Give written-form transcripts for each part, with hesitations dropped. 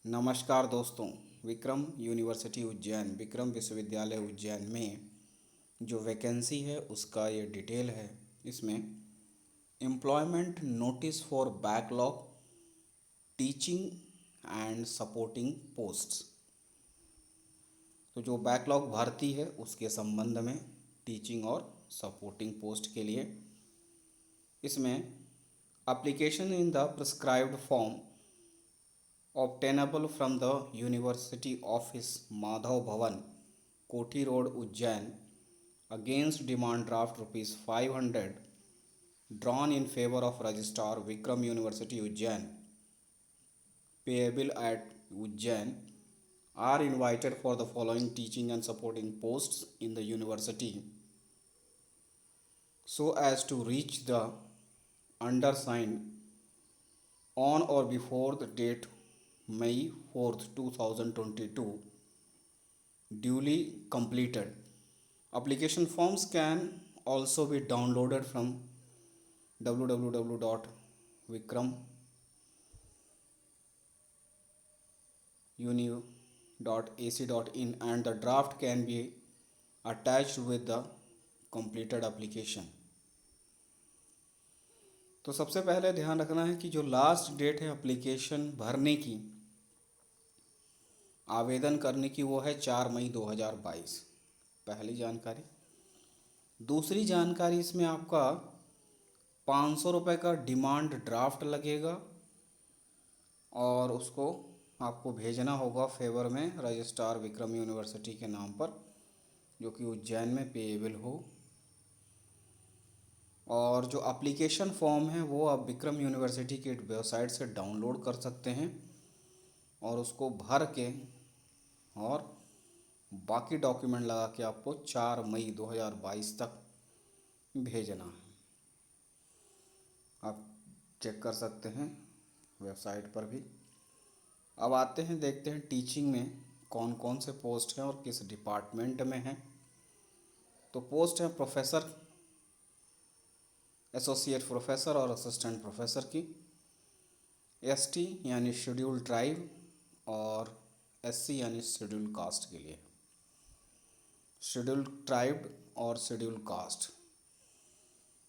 नमस्कार दोस्तों। विक्रम यूनिवर्सिटी उज्जैन, विक्रम विश्वविद्यालय उज्जैन में जो वैकेंसी है उसका ये डिटेल है। इसमें employment notice for backlog teaching and supporting posts. तो जो बैकलॉग भर्ती है उसके संबंध में टीचिंग और सपोर्टिंग पोस्ट के लिए इसमें application in the prescribed form obtainable from the University Office, Madhav Bhavan, Koti Road, Ujjain, against demand draft rupees 500 drawn in favor of Registrar Vikram University Ujjain, payable at Ujjain, are invited for the following teaching and supporting posts in the university so as to reach the undersigned on or before the date May 4th, 2022 duly completed. Application forms can also be downloaded from www.vikramuni.ac.in and the draft can be attached with the completed application. तो सबसे पहले ध्यान रखना है कि जो last date है application भरने की, आवेदन करने की, वो है 4 मई 2022। पहली जानकारी। दूसरी जानकारी, इसमें आपका 500 रुपये का डिमांड ड्राफ्ट लगेगा और उसको आपको भेजना होगा फेवर में रजिस्ट्रार विक्रम यूनिवर्सिटी के नाम पर, जो कि उज्जैन में पेएबल हो। और जो एप्लीकेशन फॉर्म है वो आप विक्रम यूनिवर्सिटी की वेबसाइट से डाउनलोड कर सकते हैं और उसको भर के और बाकी डॉक्यूमेंट लगा के आपको 4 मई 2022 तक भेजना है। आप चेक कर सकते हैं वेबसाइट पर भी। अब आते हैं, देखते हैं टीचिंग में कौन कौन से पोस्ट हैं और किस डिपार्टमेंट में हैं। तो पोस्ट है प्रोफेसर, एसोसिएट प्रोफेसर और असिस्टेंट प्रोफेसर की। एसटी यानी शेड्यूल ट्राइब और एससी यानी शेड्यूल कास्ट के लिए। शेड्यूल ट्राइब और शेड्यूल कास्ट,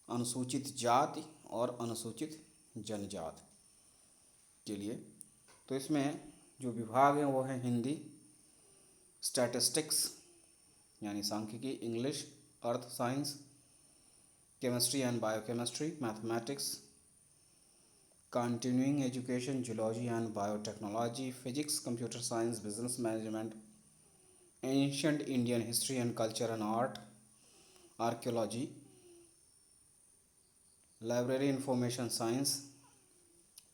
अनुसूचित जाति और अनुसूचित जनजाति के लिए। तो इसमें जो विभाग हैं वो है हिंदी, स्टैटिस्टिक्स यानी सांख्यिकी, English, earth science, chemistry and biochemistry, mathematics, continuing education, zoology and biotechnology, physics, computer science, business management, ancient Indian history and culture and art, archaeology, library information science,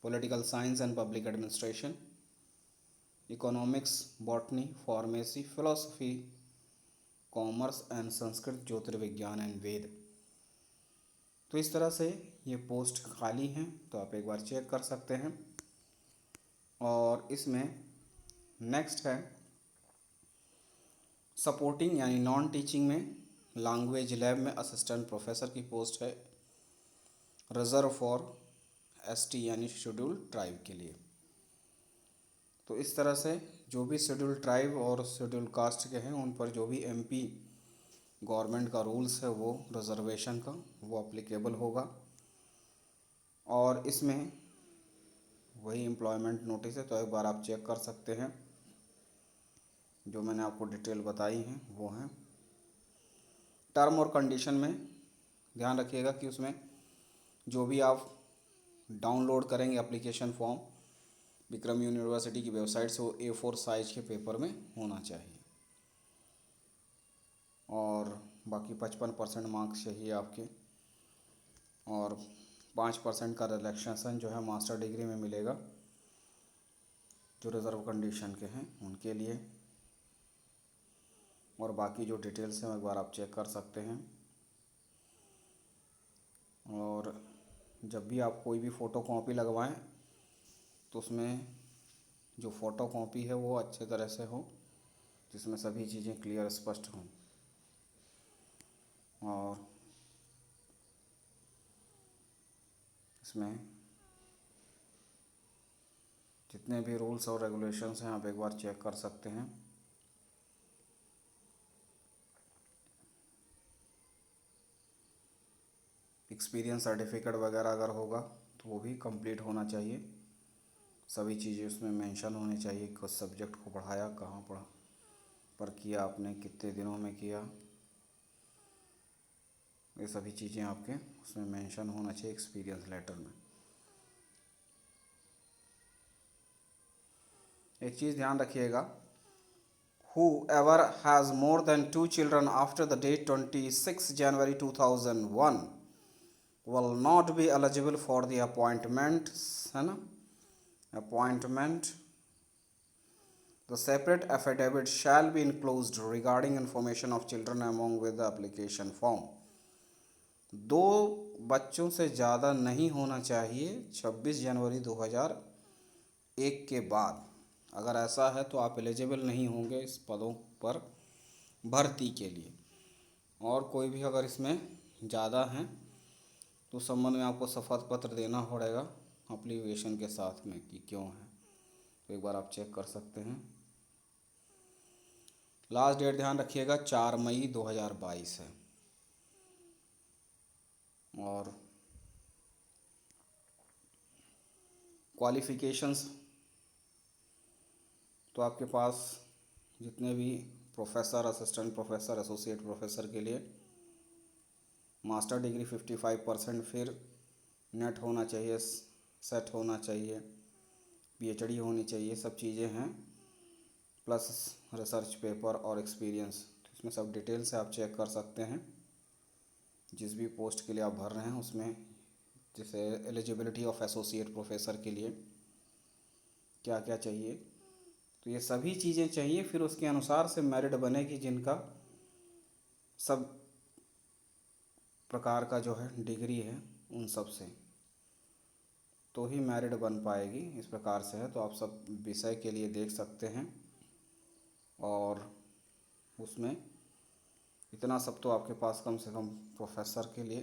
political science and public administration, economics, botany, pharmacy, philosophy, commerce and Sanskrit, ज्योतिर्विज्ञान and Veda. तो इस तरह से ये post खाली हैं, तो आप एक बार चेक कर सकते हैं। और इसमें नेक्स्ट है सपोर्टिंग यानी नॉन टीचिंग में लैंग्वेज लैब में असिस्टेंट प्रोफेसर की पोस्ट है, रिजर्व फॉर एसटी यानी शेड्यूल ट्राइब के लिए। तो इस तरह से जो भी शेड्यूल ट्राइब और शेड्यूल कास्ट के हैं उन पर जो भी एमपी गवर्नमेंट का रूल्स है वो रिजर्वेशन का वो अप्लीकेबल होगा। और इसमें वही एम्प्लॉयमेंट नोटिस है, तो एक बार आप चेक कर सकते हैं। जो मैंने आपको डिटेल बताई हैं वो हैं। टर्म और कंडीशन में ध्यान रखिएगा कि उसमें जो भी आप डाउनलोड करेंगे एप्लीकेशन फॉर्म विक्रम यूनिवर्सिटी की वेबसाइट से, वो A4 साइज के पेपर में होना चाहिए। और बाकी 55% मार्क्स चाहिए आपके, और 5% का रिलैक्सेशन जो है मास्टर डिग्री में मिलेगा, जो रिज़र्व कंडीशन के हैं उनके लिए। और बाकी जो डिटेल्स हैं एक बार आप चेक कर सकते हैं। और जब भी आप कोई भी फ़ोटो कॉपी लगवाएं तो उसमें जो फ़ोटो कॉपी है वो अच्छे तरह से हो, जिसमें सभी चीज़ें क्लियर स्पष्ट हों। और इसमें जितने भी रूल्स और रेगुलेशंस हैं आप एक बार चेक कर सकते हैं। एक्सपीरियंस सर्टिफिकेट वगैरह अगर होगा तो वो भी कंप्लीट होना चाहिए। सभी चीज़ें उसमें मेंशन होनी चाहिए, किस सब्जेक्ट को पढ़ाया, कहाँ पढ़ा पर किया आपने, कितने दिनों में किया, ये सभी चीज़ें आपके उसमें मेंशन होना चाहिए एक्सपीरियंस लेटर में। एक चीज़ ध्यान रखिएगा, whoever has more than 2 children after the date 26 January 2001 will not be eligible for the appointment, है ना, appointment. The separate affidavit shall be enclosed regarding information of children among with the application form. 2 बच्चों से ज़्यादा नहीं होना चाहिए 26 जनवरी 2001 के बाद। अगर ऐसा है तो आप एलिजिबल नहीं होंगे इस पदों पर भर्ती के लिए। और कोई भी अगर इसमें ज़्यादा हैं तो उस संबंध में आपको शपथ पत्र देना पड़ेगा एप्लीकेशन के साथ में कि क्यों है, तो एक बार आप चेक कर सकते हैं। लास्ट डेट ध्यान रखिएगा 4 मई 2022 है। और क्वालिफ़िकेशंस तो आपके पास जितने भी professor, assistant professor, associate professor के लिए मास्टर डिग्री 55%, फिर नेट होना चाहिए, सेट होना चाहिए, पीएचडी होनी चाहिए, सब चीज़ें हैं, प्लस रिसर्च पेपर और एक्सपीरियंस। तो इसमें सब डिटेल से आप चेक कर सकते हैं जिस भी पोस्ट के लिए आप भर रहे हैं उसमें, जैसे एलिजिबिलिटी ऑफ एसोसिएट प्रोफेसर के लिए क्या क्या चाहिए, तो ये सभी चीज़ें चाहिए। फिर उसके अनुसार से मेरिट बनेगी, जिनका सब प्रकार का जो है डिग्री है उन सब से, तो ही मेरिट बन पाएगी। इस प्रकार से है, तो आप सब विषय के लिए देख सकते हैं। और उसमें इतना सब तो आपके पास कम से कम प्रोफेसर के लिए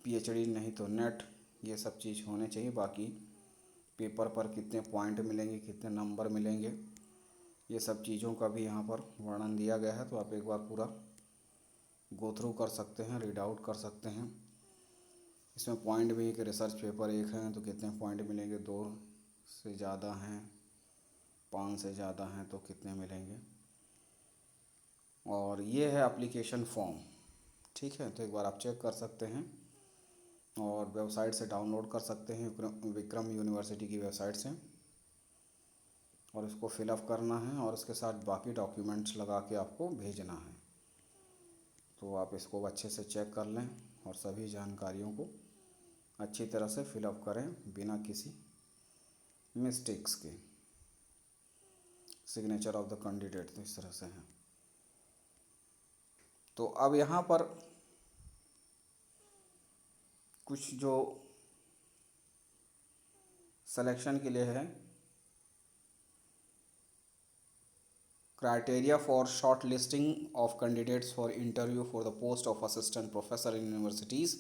पीएचडी नहीं तो नेट, ये सब चीज़ होने चाहिए। बाकी पेपर पर कितने पॉइंट मिलेंगे, कितने नंबर मिलेंगे, ये सब चीज़ों का भी यहाँ पर वर्णन दिया गया है, तो आप एक बार पूरा गो थ्रू कर सकते हैं, रीड आउट कर सकते हैं। इसमें पॉइंट भी कि रिसर्च पेपर 1 है तो कितने पॉइंट मिलेंगे, 2 से ज़्यादा हैं, 5 से ज़्यादा हैं तो कितने मिलेंगे। और ये है एप्लीकेशन फॉर्म, ठीक है, तो एक बार आप चेक कर सकते हैं और वेबसाइट से डाउनलोड कर सकते हैं, विक्रम यूनिवर्सिटी की वेबसाइट से, और इसको फिलअप करना है और उसके साथ बाकी डॉक्यूमेंट्स लगा के आपको भेजना है। तो आप इसको अच्छे से चेक कर लें और सभी जानकारियों को अच्छी तरह से फिलअप करें बिना किसी मिस्टेक्स के। सिग्नेचर ऑफ द कैंडिडेट तो इस तरह से है। तो अब यहाँ पर कुछ जो सिलेक्शन के लिए है, criteria for short listing of candidates for interview for the post of assistant professor in universities.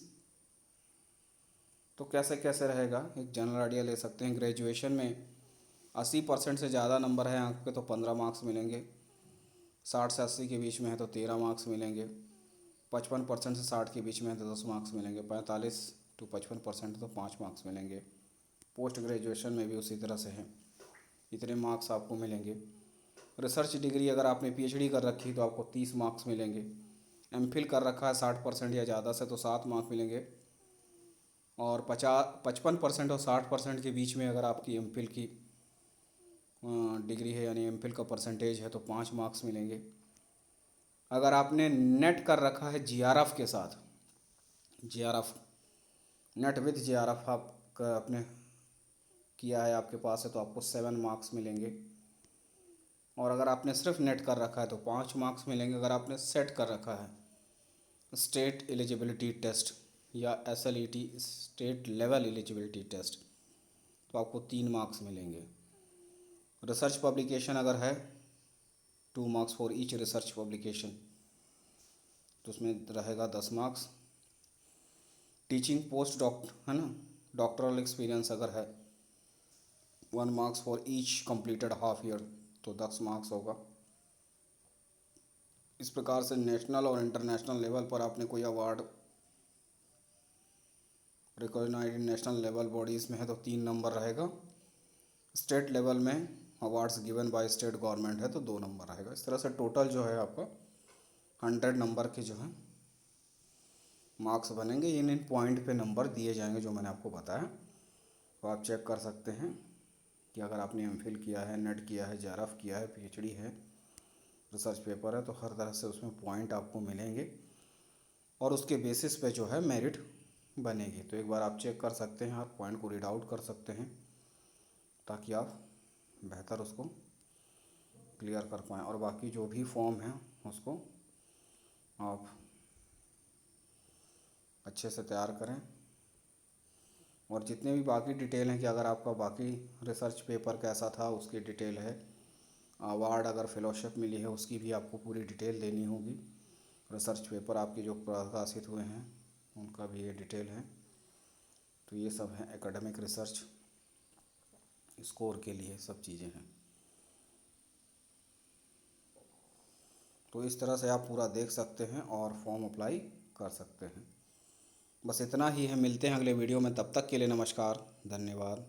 तो कैसे कैसे रहेगा, एक जनरल आइडिया ले सकते हैं। ग्रेजुएशन में 80% से ज़्यादा नंबर है आपके तो 15 मार्क्स मिलेंगे, 60 से 80 के बीच में है तो 13 मार्क्स मिलेंगे, 55% से 60 के बीच में है तो 10 मार्क्स मिलेंगे, 45 to 55% तो 5 मार्क्स मिलेंगे। पोस्ट ग्रेजुएशन में भी उसी तरह से है, इतने मार्क्स आपको मिलेंगे। रिसर्च डिग्री अगर आपने पीएचडी कर रखी तो आपको 30 मार्क्स मिलेंगे। एमफिल कर रखा है 60% या ज़्यादा से तो 7 मार्क्स मिलेंगे। और 55% और 60% के बीच में अगर आपकी एमफिल की डिग्री है यानी एमफिल का परसेंटेज है तो 5 मार्क्स मिलेंगे। अगर आपने नेट कर रखा है जीआरएफ के साथ, जीआरएफ नेट विद जीआरएफ आपका आपने किया है, आपके पास है, तो आपको 7 मार्क्स मिलेंगे। और अगर आपने सिर्फ नेट कर रखा है तो 5 मार्क्स मिलेंगे। अगर आपने सेट कर रखा है स्टेट एलिजिबिलिटी टेस्ट या एसएलईटी स्टेट लेवल एलिजिबिलिटी टेस्ट तो आपको 3 मार्क्स मिलेंगे। रिसर्च पब्लिकेशन अगर है 2 marks for each research publication तो उसमें रहेगा 10 मार्क्स। टीचिंग पोस्ट है ना, डॉक्टरल एक्सपीरियंस अगर है 1 marks for each completed half year, तो 10 मार्क्स होगा। इस प्रकार से नेशनल और इंटरनेशनल लेवल पर आपने कोई award recognised national level bodies में है तो 3 नंबर रहेगा। स्टेट लेवल में awards given by state government है तो 2 नंबर रहेगा। इस तरह से टोटल जो है आपका 100 नंबर के जो है मार्क्स बनेंगे। इन पॉइंट पे नंबर दिए जाएंगे जो मैंने आपको बताया। तो आप चेक कर सकते हैं कि अगर आपने एमफिल किया है, नेट किया है, जेआरएफ किया है, पीएचडी है, रिसर्च पेपर है, तो हर तरह से उसमें पॉइंट आपको मिलेंगे और उसके बेसिस पे जो है मेरिट बनेगी। तो एक बार आप चेक कर सकते हैं, आप पॉइंट को रीड आउट कर सकते हैं ताकि आप बेहतर उसको क्लियर कर पाएँ। और बाकी जो भी फॉर्म है उसको आप अच्छे से तैयार करें। और जितने भी बाकी डिटेल हैं कि अगर आपका बाकी रिसर्च पेपर कैसा था उसकी डिटेल है, अवार्ड अगर फेलोशिप मिली है उसकी भी आपको पूरी डिटेल देनी होगी, रिसर्च पेपर आपके जो प्रकाशित हुए हैं उनका भी ये डिटेल है। तो ये सब है एकेडमिक रिसर्च स्कोर के लिए सब चीज़ें हैं। तो इस तरह से आप पूरा देख सकते हैं और फॉर्म अप्लाई कर सकते हैं। बस इतना ही है, मिलते हैं अगले वीडियो में, तब तक के लिए नमस्कार, धन्यवाद।